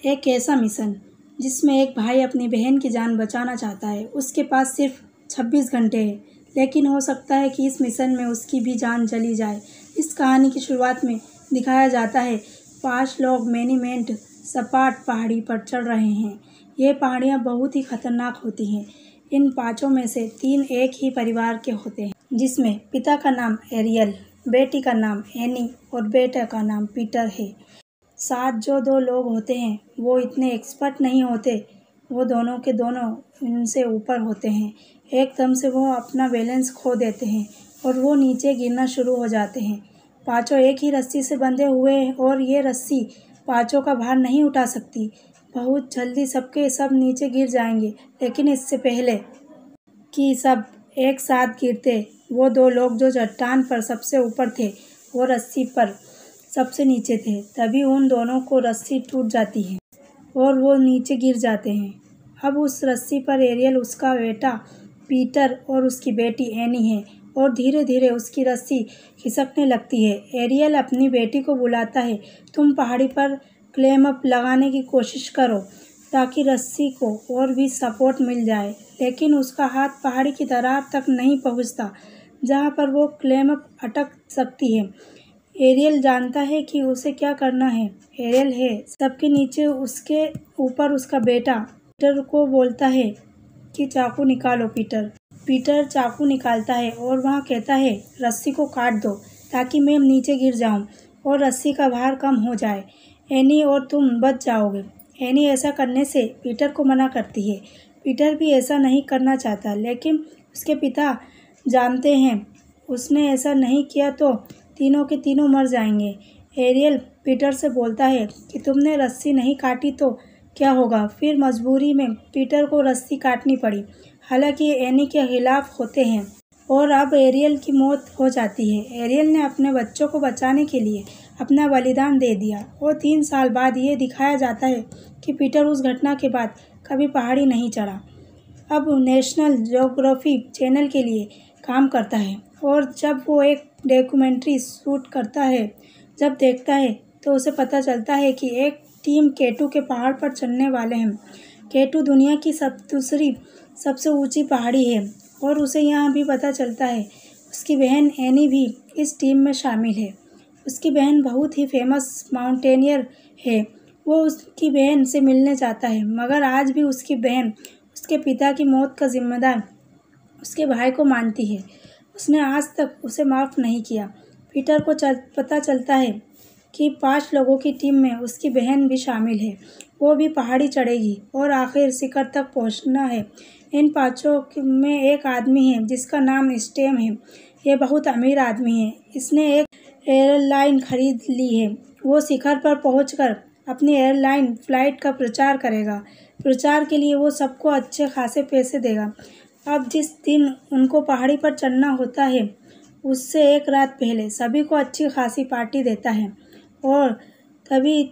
एक ऐसा मिशन जिसमें एक भाई अपनी बहन की जान बचाना चाहता है। उसके पास सिर्फ 26 घंटे हैं, लेकिन हो सकता है कि इस मिशन में उसकी भी जान चली जाए। इस कहानी की शुरुआत में दिखाया जाता है 5 लोग मैनीमेंट सपाट पहाड़ी पर चढ़ रहे हैं। ये पहाड़ियाँ बहुत ही खतरनाक होती हैं। इन 5 में से 3 एक ही परिवार के होते हैं, जिसमें पिता का नाम एरियल, बेटी का नाम एनी और बेटे का नाम पीटर है। साथ जो 2 लोग होते हैं वो इतने एक्सपर्ट नहीं होते, वो दोनों के दोनों इनसे ऊपर होते हैं। एकदम से वो अपना बैलेंस खो देते हैं और वो नीचे गिरना शुरू हो जाते हैं। 5 एक ही रस्सी से बंधे हुए हैं और ये रस्सी 5 का भार नहीं उठा सकती। बहुत जल्दी सबके सब नीचे गिर जाएंगे, लेकिन इससे पहले कि सब एक साथ गिरते, वो 2 लोग जो चट्टान पर सबसे ऊपर थे वो रस्सी पर सबसे नीचे थे। तभी उन दोनों को रस्सी टूट जाती है और वो नीचे गिर जाते हैं। अब उस रस्सी पर एरियल, उसका बेटा पीटर और उसकी बेटी एनी है और धीरे धीरे उसकी रस्सी खिसकने लगती है। एरियल अपनी बेटी को बुलाता है, तुम पहाड़ी पर क्लेम अप लगाने की कोशिश करो ताकि रस्सी को और भी सपोर्ट मिल जाए, लेकिन उसका हाथ पहाड़ी की दरार तक नहीं पहुंचता जहां पर वो क्लेम अप अटक सकती है। एरियल जानता है कि उसे क्या करना है। एरियल है सबके नीचे, उसके ऊपर उसका बेटा पीटर को बोलता है कि चाकू निकालो पीटर। पीटर चाकू निकालता है और वहाँ कहता है रस्सी को काट दो ताकि मैं नीचे गिर जाऊँ और रस्सी का भार कम हो जाए। एनी और तुम बच जाओगे। एनी ऐसा करने से पीटर को मना करती है। पीटर भी ऐसा नहीं करना चाहता, लेकिन उसके पिता जानते हैं उसने ऐसा नहीं किया तो तीनों के तीनों मर जाएंगे। एरियल पीटर से बोलता है कि तुमने रस्सी नहीं काटी तो क्या होगा। फिर मजबूरी में पीटर को रस्सी काटनी पड़ी, हालांकि एनी के खिलाफ होते हैं और अब एरियल की मौत हो जाती है। एरियल ने अपने बच्चों को बचाने के लिए अपना बलिदान दे दिया और 3 साल बाद ये दिखाया जाता है कि पीटर उस घटना के बाद कभी पहाड़ी नहीं चढ़ा। अब नेशनल ज्योग्राफी चैनल के लिए काम करता है और जब वो एक डॉक्यूमेंट्री शूट करता है, जब देखता है तो उसे पता चलता है कि एक टीम केटू के पहाड़ पर चढ़ने वाले हैं। केटू दुनिया की दूसरी सबसे ऊंची पहाड़ी है और उसे यहाँ भी पता चलता है उसकी बहन एनी भी इस टीम में शामिल है। उसकी बहन बहुत ही फेमस माउंटेनियर है। वो उसकी बहन से मिलने जाता है, मगर आज भी उसकी बहन उसके पिता की मौत का जिम्मेदार उसके भाई को मानती है। उसने आज तक उसे माफ़ नहीं किया। पीटर को पता चलता है कि 5 लोगों की टीम में उसकी बहन भी शामिल है। वो भी पहाड़ी चढ़ेगी और आखिर शिखर तक पहुंचना है। इन 5 में एक आदमी है जिसका नाम स्टेम है। ये बहुत अमीर आदमी है। इसने एक एयरलाइन खरीद ली है। वो शिखर पर पहुंचकर अपनी एयरलाइन फ्लाइट का प्रचार करेगा। प्रचार के लिए वो सबको अच्छे खासे पैसे देगा। अब जिस दिन उनको पहाड़ी पर चढ़ना होता है, उससे एक रात पहले सभी को अच्छी खासी पार्टी देता है और तभी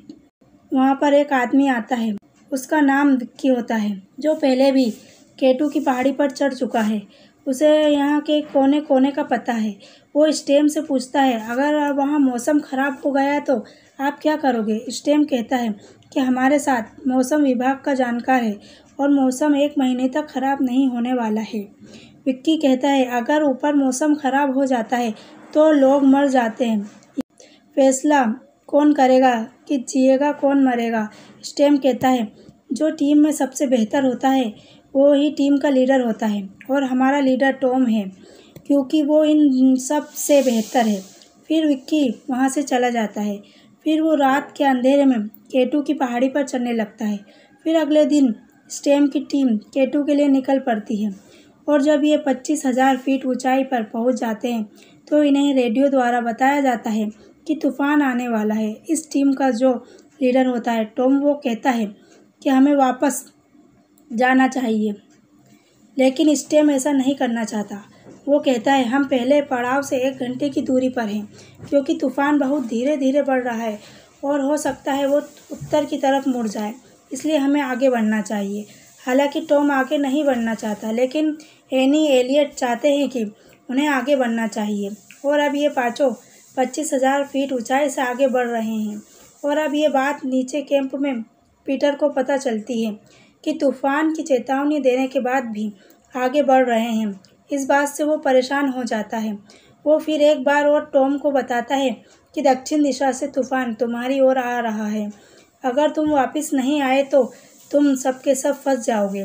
वहाँ पर एक आदमी आता है। उसका नाम विक्की होता है, जो पहले भी केटू की पहाड़ी पर चढ़ चुका है। उसे यहाँ के कोने कोने का पता है। वो स्टेम से पूछता है, अगर वहाँ मौसम खराब हो गया तो आप क्या करोगे। स्टेम कहता है कि हमारे साथ मौसम विभाग का जानकार है और मौसम 1 महीने तक खराब नहीं होने वाला है। विक्की कहता है, अगर ऊपर मौसम खराब हो जाता है तो लोग मर जाते हैं। फैसला कौन करेगा कि जिएगा कौन मरेगा। स्टेम कहता है, जो टीम में सबसे बेहतर होता है वो ही टीम का लीडर होता है और हमारा लीडर टॉम है, क्योंकि वो इन सब से बेहतर है। फिर विक्की वहाँ से चला जाता है। फिर वो रात के अंधेरे में केटू की पहाड़ी पर चढ़ने लगता है। फिर अगले दिन स्टेम की टीम केटू के लिए निकल पड़ती है और जब ये 25,000 फीट ऊंचाई पर पहुंच जाते हैं तो इन्हें रेडियो द्वारा बताया जाता है कि तूफान आने वाला है। इस टीम का जो लीडर होता है टॉम, वो कहता है कि हमें वापस जाना चाहिए, लेकिन स्टेम ऐसा नहीं करना चाहता। वो कहता है, हम पहले पड़ाव से 1 घंटे की दूरी पर हैं, क्योंकि तूफान बहुत धीरे धीरे बढ़ रहा है और हो सकता है वो उत्तर की तरफ मुड़ जाए, इसलिए हमें आगे बढ़ना चाहिए। हालांकि टॉम आगे नहीं बढ़ना चाहता, लेकिन एनी एलियट चाहते हैं कि उन्हें आगे बढ़ना चाहिए और अब ये 5 25,000 फीट ऊंचाई से आगे बढ़ रहे हैं और अब ये बात नीचे कैंप में पीटर को पता चलती है कि तूफान की चेतावनी देने के बाद भी आगे बढ़ रहे हैं। इस बात से वो परेशान हो जाता है। वो फिर एक बार और टॉम को बताता है कि दक्षिण दिशा से तूफान तुम्हारी ओर आ रहा है। अगर तुम वापस नहीं आए तो तुम सब के सब फंस जाओगे।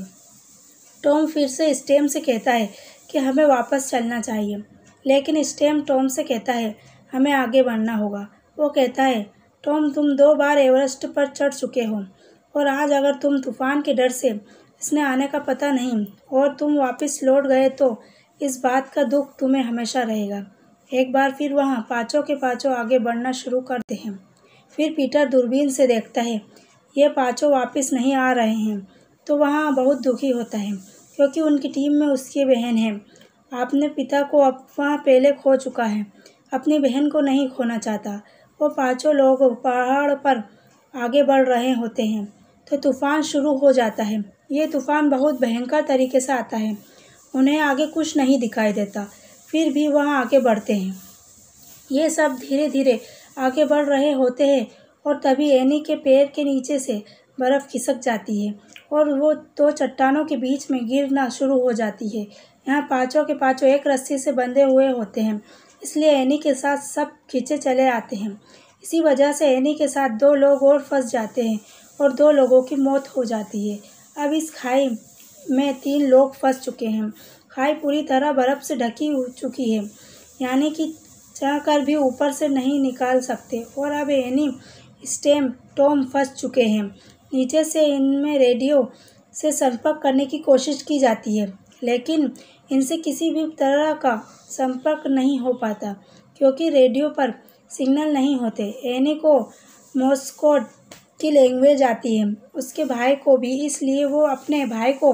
टॉम फिर से स्टेम से कहता है कि हमें वापस चलना चाहिए, लेकिन स्टेम टॉम से कहता है हमें आगे बढ़ना होगा। वो कहता है टॉम, तुम 2 बार एवरेस्ट पर चढ़ चुके हो और आज अगर तुम तूफान के डर से इसने आने का पता नहीं और तुम वापस लौट गए तो इस बात का दुख तुम्हें हमेशा रहेगा। एक बार फिर वहाँ पाँचों के पाँचों आगे बढ़ना शुरू करते हैं। फिर पीटर दूरबीन से देखता है ये पाँचों वापस नहीं आ रहे हैं तो वहाँ बहुत दुखी होता है, क्योंकि उनकी टीम में उसकी बहन है। अपने पिता को अब वहाँ पहले खो चुका है, अपनी बहन को नहीं खोना चाहता। वो पाँचों लोग पहाड़ पर आगे बढ़ रहे होते हैं तो तूफान शुरू हो जाता है। ये तूफान बहुत भयंकर तरीके से आता है। उन्हें आगे कुछ नहीं दिखाई देता, फिर भी वह आगे बढ़ते हैं। ये सब धीरे धीरे आगे बढ़ रहे होते हैं और तभी एनी के पैर के नीचे से बर्फ़ खिसक जाती है और वो 2 चट्टानों के बीच में गिरना शुरू हो जाती है। यहाँ पाँचों के पाँचों एक रस्सी से बंधे हुए होते हैं, इसलिए एनी के साथ सब खींचे चले आते हैं। इसी वजह से एनी के साथ 2 लोग और फंस जाते हैं और 2 लोगों की मौत हो जाती है। अब इस खाई में 3 लोग फंस चुके हैं। खाई पूरी तरह बर्फ़ से ढकी हो चुकी है, यानी कि चाहकर भी ऊपर से नहीं निकाल सकते। और अब एनी, स्टेम, टॉम फंस चुके हैं नीचे से। इनमें रेडियो से संपर्क करने की कोशिश की जाती है, लेकिन इनसे किसी भी तरह का संपर्क नहीं हो पाता, क्योंकि रेडियो पर सिग्नल नहीं होते। एनी को मोर्स की लैंग्वेज आती है, उसके भाई को भी, इसलिए वो अपने भाई को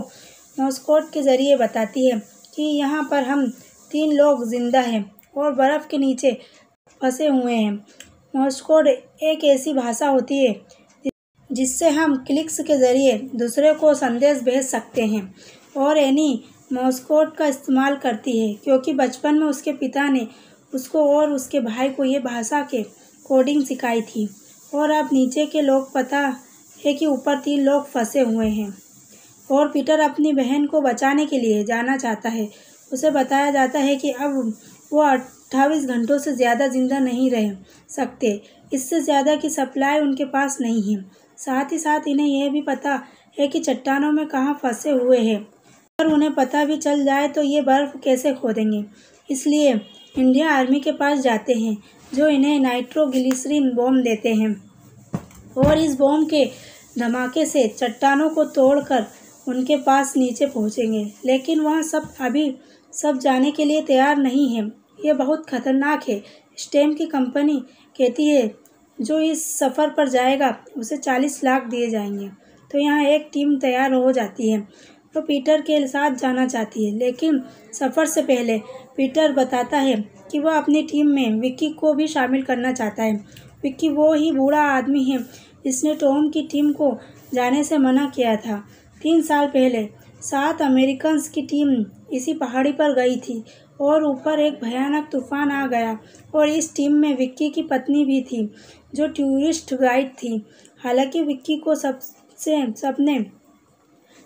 मोर्स के ज़रिए बताती है कि यहाँ पर हम 3 लोग जिंदा हैं और बर्फ़ के नीचे फंसे हुए हैं। मोर्स कोड एक ऐसी भाषा होती है जिससे हम क्लिक्स के ज़रिए दूसरे को संदेश भेज सकते हैं, और एनी मोर्स कोड का इस्तेमाल करती है क्योंकि बचपन में उसके पिता ने उसको और उसके भाई को ये भाषा के कोडिंग सिखाई थी। और अब नीचे के लोग पता है कि ऊपर 3 लोग फंसे हुए हैं और पीटर अपनी बहन को बचाने के लिए जाना चाहता है। उसे बताया जाता है कि अब वो 28 घंटों से ज़्यादा ज़िंदा नहीं रह सकते, इससे ज़्यादा की सप्लाई उनके पास नहीं है। साथ ही साथ इन्हें यह भी पता है कि चट्टानों में कहाँ फंसे हुए हैं। अगर उन्हें पता भी चल जाए तो ये बर्फ़ कैसे खोदेंगे, इसलिए इंडियन आर्मी के पास जाते हैं, जो इन्हें नाइट्रोग्लिसरीन बॉम्ब देते हैं और इस बॉम्ब के धमाके से चट्टानों को तोड़कर उनके पास नीचे पहुंचेंगे। लेकिन वह अभी सब जाने के लिए तैयार नहीं है। ये बहुत खतरनाक है। स्टेम की कंपनी कहती है जो इस सफ़र पर जाएगा उसे 40 लाख दिए जाएंगे। तो यहाँ एक टीम तैयार हो जाती है तो पीटर के साथ जाना चाहती है, लेकिन सफ़र से पहले पीटर बताता है कि वह अपनी टीम में विक्की को भी शामिल करना चाहता है। विक्की वो ही बूढ़ा आदमी है जिसने टॉम की टीम को जाने से मना किया था। 3 साल पहले 7 अमेरिकन्स की टीम इसी पहाड़ी पर गई थी और ऊपर एक भयानक तूफान आ गया और इस टीम में विक्की की पत्नी भी थी, जो टूरिस्ट गाइड थी। हालांकि विक्की को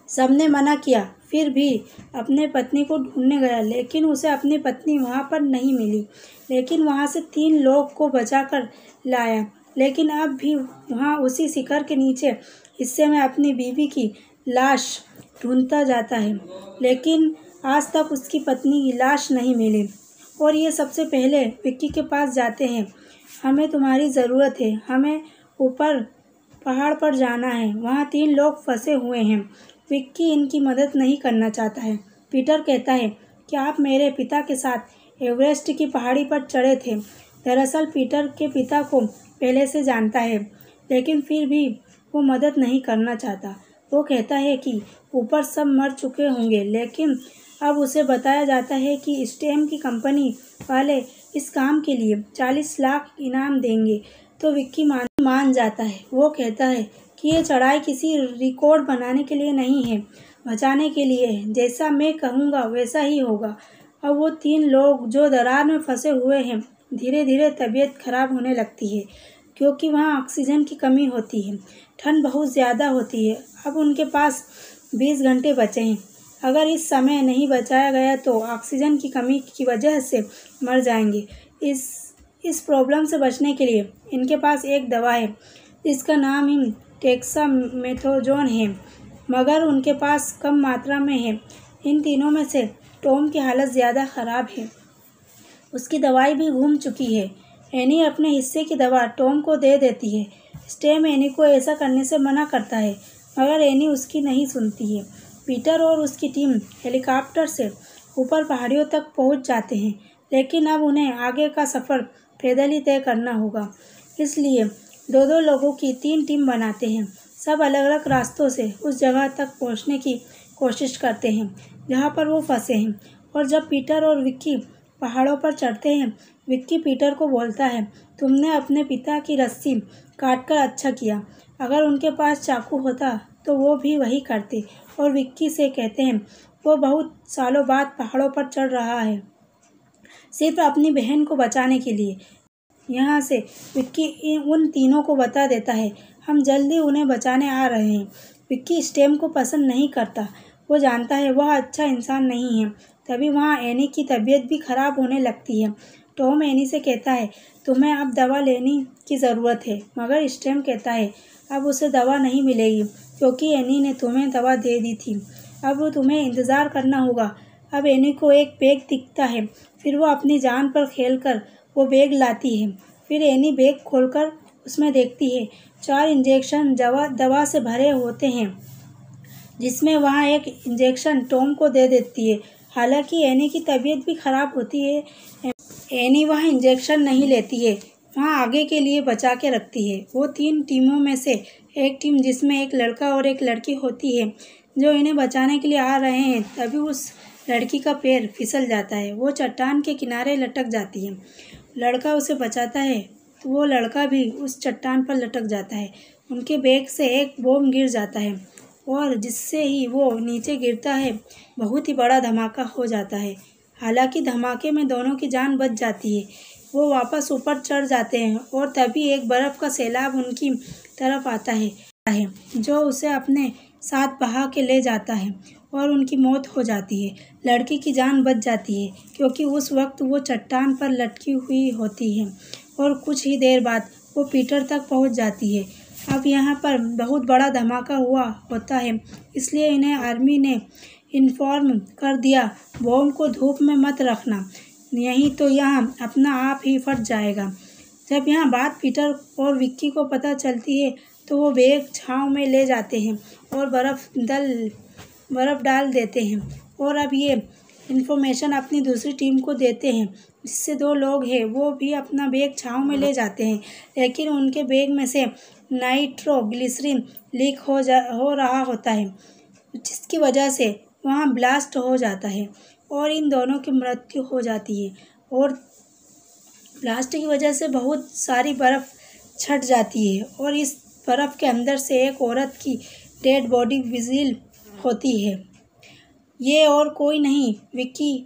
सबने मना किया, फिर भी अपने पत्नी को ढूंढने गया, लेकिन उसे अपनी पत्नी वहाँ पर नहीं मिली। लेकिन वहाँ से 3 लोग को बचाकर लाया, लेकिन अब भी वहाँ उसी शिखर के नीचे हिस्से में अपनी बीवी की लाश ढूंढता जाता है, लेकिन आज तक उसकी पत्नी की लाश नहीं मिली। और ये सबसे पहले विक्की के पास जाते हैं। हमें तुम्हारी ज़रूरत है, हमें ऊपर पहाड़ पर जाना है, वहाँ 3 लोग फंसे हुए हैं। विक्की इनकी मदद नहीं करना चाहता है। पीटर कहता है कि आप मेरे पिता के साथ एवरेस्ट की पहाड़ी पर चढ़े थे। दरअसल पीटर के पिता को पहले से जानता है, लेकिन फिर भी वो मदद नहीं करना चाहता। वो कहता है कि ऊपर सब मर चुके होंगे, लेकिन अब उसे बताया जाता है कि स्टेम की कंपनी वाले इस काम के लिए 40 लाख इनाम देंगे। तो विक्की मान जाता है। वो कहता है कि ये चढ़ाई किसी रिकॉर्ड बनाने के लिए नहीं है, बचाने के लिए है। जैसा मैं कहूँगा वैसा ही होगा। अब वो 3 लोग जो दरार में फंसे हुए हैं, धीरे धीरे तबीयत खराब होने लगती है क्योंकि वहाँ ऑक्सीजन की कमी होती है। ठंड बहुत ज़्यादा होती है। अब उनके पास 20 घंटे बचे हैं। अगर इस समय नहीं बचाया गया तो ऑक्सीजन की कमी की वजह से मर जाएंगे। इस प्रॉब्लम से बचने के लिए इनके पास एक दवा है जिसका नाम ही डेक्सामेथासोन है, मगर उनके पास कम मात्रा में है। इन तीनों में से टॉम की हालत ज़्यादा ख़राब है। उसकी दवाई भी घूम चुकी है। एनी अपने हिस्से की दवा टॉम को दे देती है। स्टेम एनी को ऐसा करने से मना करता है, मगर एनी उसकी नहीं सुनती है। पीटर और उसकी टीम हेलीकॉप्टर से ऊपर पहाड़ियों तक पहुंच जाते हैं, लेकिन अब उन्हें आगे का सफ़र पैदल ही तय करना होगा। इसलिए दो लोगों की 3 टीम बनाते हैं। सब अलग अलग रास्तों से उस जगह तक पहुंचने की कोशिश करते हैं जहां पर वो फंसे हैं। और जब पीटर और विक्की पहाड़ों पर चढ़ते हैं, विक्की पीटर को बोलता है, तुमने अपने पिता की रस्सी काटकर अच्छा किया। अगर उनके पास चाकू होता तो वो भी वही करते। और विक्की से कहते हैं, वो बहुत सालों बाद पहाड़ों पर चढ़ रहा है सिर्फ अपनी बहन को बचाने के लिए। यहाँ से विक्की उन तीनों को बता देता है, हम जल्दी उन्हें बचाने आ रहे हैं। विक्की स्टेम को पसंद नहीं करता। वो जानता है वह अच्छा इंसान नहीं है। तभी वहाँ एनी की तबीयत भी खराब होने लगती है। टॉम एनी से कहता है, तुम्हें अब दवा लेने की ज़रूरत है, मगर स्टेम कहता है, अब उसे दवा नहीं मिलेगी क्योंकि एनी ने तुम्हें दवा दे दी थी। अब तुम्हें इंतज़ार करना होगा। अब एनी को एक बैग दिखता है। फिर वो अपनी जान पर खेलकर वो बैग लाती है। फिर एनी बैग खोलकर उसमें देखती है 4 इंजेक्शन दवा से भरे होते हैं, जिसमें वहाँ एक इंजेक्शन टॉम को दे देती है। हालांकि एनी की तबीयत भी खराब होती है, एनी वह इंजेक्शन नहीं लेती है, वहाँ आगे के लिए बचा के रखती है। वो 3 टीमों में से एक टीम जिसमें एक लड़का और एक लड़की होती है जो इन्हें बचाने के लिए आ रहे हैं। तभी उस लड़की का पैर फिसल जाता है। वो चट्टान के किनारे लटक जाती है। लड़का उसे बचाता है तो वो लड़का भी उस चट्टान पर लटक जाता है। उनके बैग से एक बम गिर जाता है और जिससे ही वो नीचे गिरता है, बहुत ही बड़ा धमाका हो जाता है। हालांकि धमाके में दोनों की जान बच जाती है। वो वापस ऊपर चढ़ जाते हैं और तभी एक बर्फ़ का सैलाब उनकी तरफ आता है जो उसे अपने साथ बहा के ले जाता है और उनकी मौत हो जाती है। लड़की की जान बच जाती है क्योंकि उस वक्त वो चट्टान पर लटकी हुई होती है और कुछ ही देर बाद वो पीटर तक पहुंच जाती है। अब यहाँ पर बहुत बड़ा धमाका हुआ होता है, इसलिए इन्हें आर्मी ने इन्फॉर्म कर दिया, बम को धूप में मत रखना, नहीं तो यहाँ अपना आप ही फट जाएगा। जब यहाँ बात पीटर और विक्की को पता चलती है तो वो बैग छाँव में ले जाते हैं और बर्फ़ डाल देते हैं और अब ये इन्फॉर्मेशन अपनी दूसरी टीम को देते हैं, जिससे 2 लोग हैं वो भी अपना बैग छाँव में ले जाते हैं। लेकिन उनके बैग में से नाइट्रोग्लिसरीन लीक हो रहा होता है, जिसकी वजह से वहाँ ब्लास्ट हो जाता है और इन दोनों की मृत्यु हो जाती है। और ब्लास्ट की वजह से बहुत सारी बर्फ़ छट जाती है और इस बर्फ़ के अंदर से एक औरत की डेड बॉडी विजिल होती है। ये और कोई नहीं, विक्की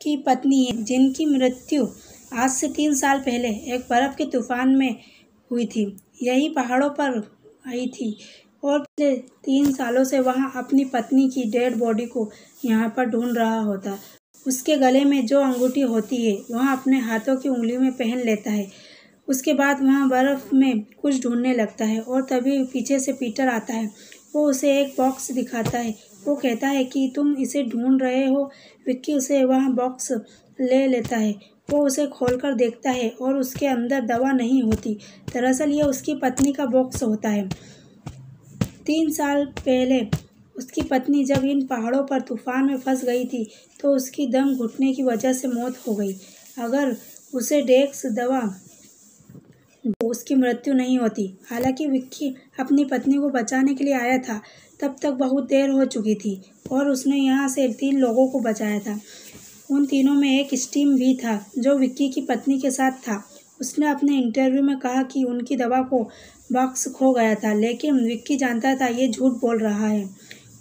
की पत्नी है, जिनकी मृत्यु आज से 3 साल पहले एक बर्फ़ के तूफान में हुई थी। यही पहाड़ों पर आई थी और पिछले 3 सालों से वहाँ अपनी पत्नी की डेड बॉडी को यहाँ पर ढूंढ रहा होता। उसके गले में जो अंगूठी होती है वहाँ अपने हाथों की उंगली में पहन लेता है। उसके बाद वहाँ बर्फ़ में कुछ ढूंढने लगता है और तभी पीछे से पीटर आता है। वो उसे एक बॉक्स दिखाता है। वो कहता है कि तुम इसे ढूंढ रहे हो। विक्की उसे वहाँ बॉक्स ले लेता है। वो उसे खोलकर देखता है और उसके अंदर दवा नहीं होती। दरअसल ये उसकी पत्नी का बॉक्स होता है। 3 साल पहले उसकी पत्नी जब इन पहाड़ों पर तूफान में फंस गई थी तो उसकी दम घुटने की वजह से मौत हो गई। अगर उसे डेक्स दवा उसकी मृत्यु नहीं होती। हालांकि विक्की अपनी पत्नी को बचाने के लिए आया था, तब तक बहुत देर हो चुकी थी और उसने यहाँ से 3 लोगों को बचाया था। उन तीनों में एक स्टीम भी था जो विक्की की पत्नी के साथ था। उसने अपने इंटरव्यू में कहा कि उनकी दवा को बॉक्स खो गया था, लेकिन विक्की जानता था ये झूठ बोल रहा है।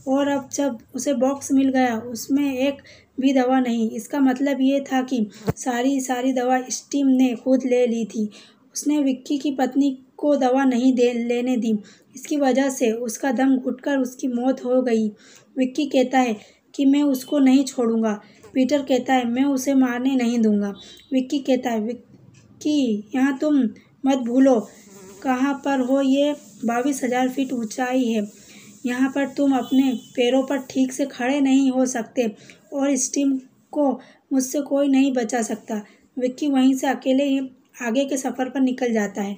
और अब जब उसे बॉक्स मिल गया उसमें एक भी दवा नहीं। इसका मतलब ये था कि सारी दवा स्टीम ने खुद ले ली थी। उसने विक्की की पत्नी को दवा नहीं लेने दी, इसकी वजह से उसका दम घुटकर उसकी मौत हो गई। विक्की कहता है कि मैं उसको नहीं छोड़ूंगा। पीटर कहता है मैं उसे मारने नहीं दूंगा। विक्की कहता है विक्की यहाँ तुम मत भूलो कहाँ पर हो, ये 22,000 फीट ऊंचाई है। यहाँ पर तुम अपने पैरों पर ठीक से खड़े नहीं हो सकते और स्टीम को मुझसे कोई नहीं बचा सकता। विक्की वहीं से अकेले ही आगे के सफ़र पर निकल जाता है।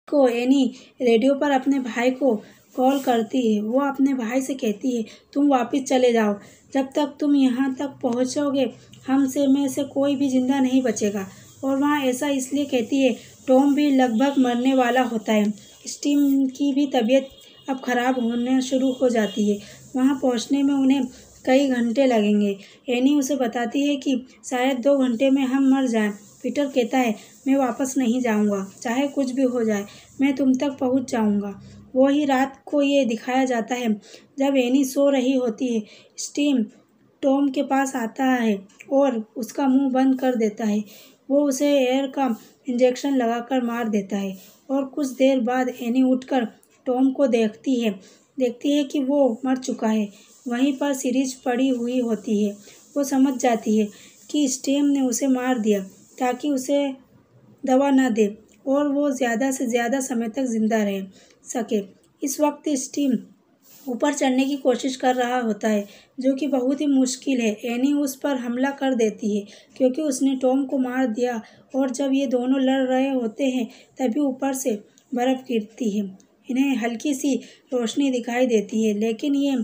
एनी रेडियो पर अपने भाई को कॉल करती है। वो अपने भाई से कहती है तुम वापस चले जाओ, जब तक तुम यहाँ तक पहुँचोगे हम से में से कोई भी जिंदा नहीं बचेगा। और वहाँ ऐसा इसलिए कहती है टॉम भी लगभग मरने वाला होता है। स्टीम की भी तबीयत अब ख़राब होना शुरू हो जाती है। वहाँ पहुँचने में उन्हें कई घंटे लगेंगे। एनी उसे बताती है कि शायद 2 घंटे में हम मर जाएं। पीटर कहता है मैं वापस नहीं जाऊंगा, चाहे कुछ भी हो जाए मैं तुम तक पहुंच जाऊंगा। वो ही रात को ये दिखाया जाता है जब एनी सो रही होती है। स्टीम टॉम के पास आता है और उसका मुंह बंद कर देता है। वो उसे एयर का इंजेक्शन लगाकर मार देता है और कुछ देर बाद एनी उठकर टॉम को देखती है कि वो मर चुका है। वहीं पर सीरीज पड़ी हुई होती है। वो समझ जाती है कि स्टीम ने उसे मार दिया ताकि उसे दवा न दे और वो ज़्यादा से ज़्यादा समय तक ज़िंदा रह सके। इस वक्त स्टीम ऊपर चढ़ने की कोशिश कर रहा होता है जो कि बहुत ही मुश्किल है। एनी उस पर हमला कर देती है क्योंकि उसने टॉम को मार दिया और जब ये दोनों लड़ रहे होते हैं तभी ऊपर से बर्फ़ गिरती है। इन्हें हल्की सी रोशनी दिखाई देती है लेकिन ये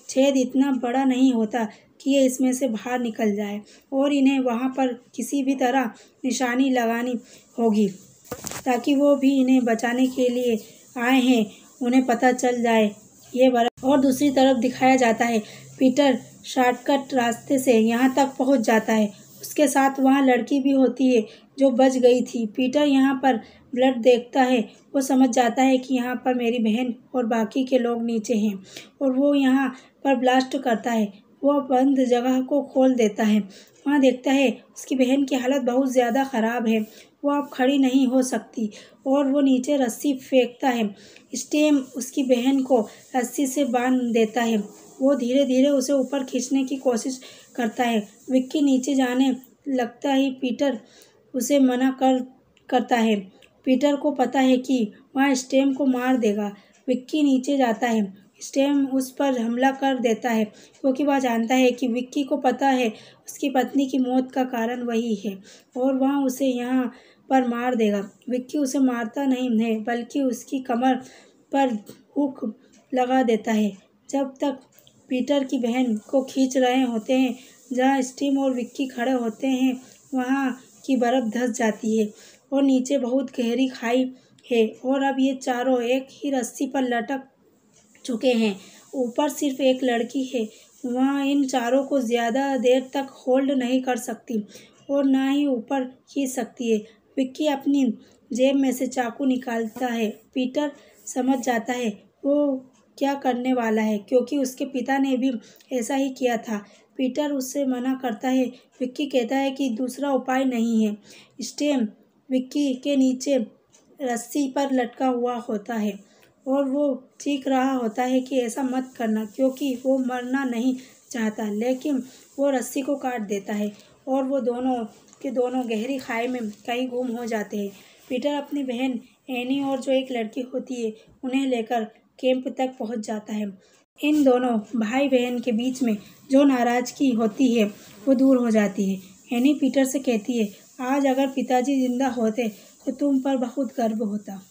छेद इतना बड़ा नहीं होता कि ये इसमें से बाहर निकल जाए और इन्हें वहाँ पर किसी भी तरह निशानी लगानी होगी ताकि वो भी इन्हें बचाने के लिए आए हैं उन्हें पता चल जाए ये बर्फ़। और दूसरी तरफ दिखाया जाता है पीटर शॉर्टकट रास्ते से यहाँ तक पहुँच जाता है। उसके साथ वहाँ लड़की भी होती है जो बच गई थी। पीटर यहाँ पर ब्लड देखता है। वो समझ जाता है कि यहाँ पर मेरी बहन और बाकी के लोग नीचे हैं और वो यहाँ पर ब्लास्ट करता है। वो बंद जगह को खोल देता है। वहाँ देखता है उसकी बहन की हालत बहुत ज़्यादा ख़राब है। वो अब खड़ी नहीं हो सकती और वो नीचे रस्सी फेंकता है। स्टीम उसकी बहन को रस्सी से बांध देता है। वो धीरे धीरे उसे ऊपर खींचने की कोशिश करता है। विक्की नीचे जाने लगता ही पीटर उसे मना करता है। पीटर को पता है कि वह स्टीम को मार देगा। विक्की नीचे जाता है। स्टीम उस पर हमला कर देता है क्योंकि वह जानता है कि विक्की को पता है उसकी पत्नी की मौत का कारण वही है और वह उसे यहाँ पर मार देगा। विक्की उसे मारता नहीं है बल्कि उसकी कमर पर हुक लगा देता है। जब तक पीटर की बहन को खींच रहे होते हैं जहाँ स्टीम और विक्की खड़े होते हैं वहाँ की बर्फ़ धंस जाती है और नीचे बहुत गहरी खाई है और अब ये चारों एक ही रस्सी पर लटक चुके हैं। ऊपर सिर्फ एक लड़की है। वह इन चारों को ज़्यादा देर तक होल्ड नहीं कर सकती और ना ही ऊपर खींच सकती है। विक्की अपनी जेब में से चाकू निकालता है। पीटर समझ जाता है वो क्या करने वाला है क्योंकि उसके पिता ने भी ऐसा ही किया था। पीटर उससे मना करता है। विक्की कहता है कि दूसरा उपाय नहीं है। स्टीम विक्की के नीचे रस्सी पर लटका हुआ होता है और वो चीख रहा होता है कि ऐसा मत करना क्योंकि वो मरना नहीं चाहता, लेकिन वो रस्सी को काट देता है और वो दोनों के दोनों गहरी खाई में कहीं गुम हो जाते हैं। पीटर अपनी बहन एनी और जो एक लड़की होती है उन्हें लेकर कैंप तक पहुंच जाता है। इन दोनों भाई बहन के बीच में जो नाराज़गी होती है वो दूर हो जाती है। एनी पीटर से कहती है आज अगर पिताजी जिंदा होते तो तुम पर बहुत गर्व होता।